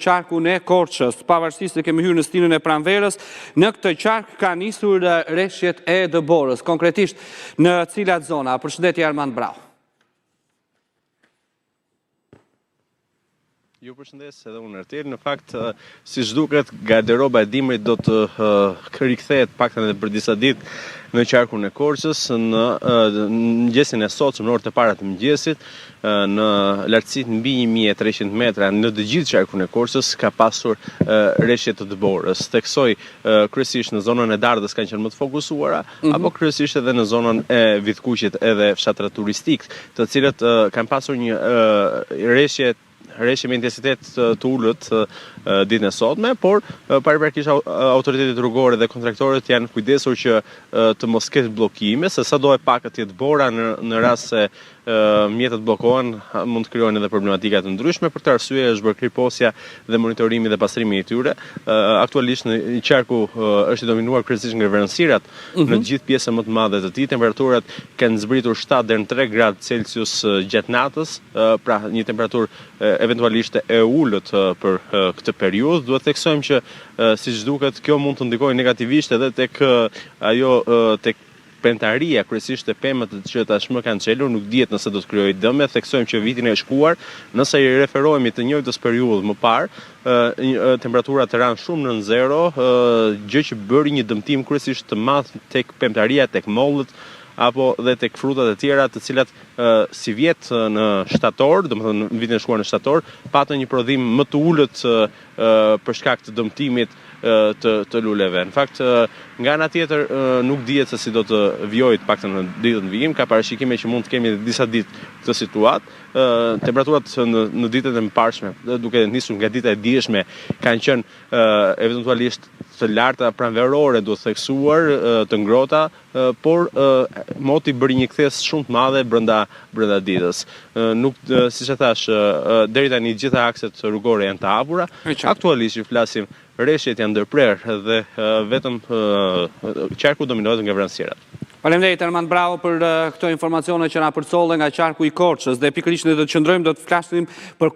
qarkun e Korçës. Pavarësisht se kemi hyrë në stinën e pranverës, në këtë qark ka nisur rreshjet e dëborës, konkretisht në cilat zona. Përshëndetje Armand Brau. Ju përshëndes edhe unë Ertil. Në fakt, siç duket, garderoba e dimrit do të rikthehet paktën edhe për disa ditë në qarkun e Korçës, në mëngjesin e sotshëm, në orët e para të mëngjesit, në lartësitë mbi 1300 metra në të gjithë qarkun e Korçës ka pasur rreshje të dëborës. Theksoj kryesisht në zonën e Dardhës kanë qenë më të fokusuara, apo kryesisht edhe në zonën e Vidkuqit edhe fshatrat turistik, të cilët kanë pasur një rreshje me intensitet të ulët ditën e sotme, por paraprakisht autoritetet rrugore dhe kontraktorët janë kujdesur që të mos ketë bllokime, se sado e pak të jetë bora në rast se mjetet bllokohen, mund të krijojnë edhe problematika të ndryshme. Për këtë arsye është bërë kriposja dhe monitorimi dhe pastrimi i tyre. Aktualisht në qarku është i dominuar kryesisht nga vranësirat në gjithë pjesën më të madhe të tij. Temperaturat kanë zbritur 7 deri në 3 gradë Celsius gjatë natës, pra një temperaturë eventualisht e ulët për këtë periudhë. Duhet të theksojmë që siç duket kjo mund të ndikojë negativisht edhe tek premtaria, kryesisht e pemët që tashmë kanë çelur, nuk dihet nëse do të krijojë dëme. Theksojmë që vitin e shkuar, nëse i referohemi të njëjtës periudhë më parë, temperaturat ranë shumë nën zero, gjë që bëri një dëmtim kryesisht të madh tek premtaria, tek mollët, apo dhe tek frutat e tjera, të cilat si vjet në shtator, domethënë në vitin e shkuar në shtator, patën një prodhim më të ulët për shkak të dëmtimit të luleve. Në fakt, nga ana tjetër nuk dihet se si do të vijojë paktën në ditën vijim, ka parashikime që mund të kemi disa ditë këtë situatë. Temperaturat në ditët e mëparshme, duke nisur nga dita e dieshme, kanë qenë eventualisht të larta pranverore, duhet theksuar, të ngrohta, por moti bëri një kthes shumë të madhe brenda ditës. Nuk, siç e thash, deri tani gjitha akset rrugore janë të hapura. Aktualisht që flasim, rreshjet janë ndërprerë dhe vetëm qarku dominohet nga vranësirat. Faleminderit Armand Brau për këto informacione që na përcolle nga qarku i Korçës, dhe pikërisht ne do të qëndrojmë, do të flasim për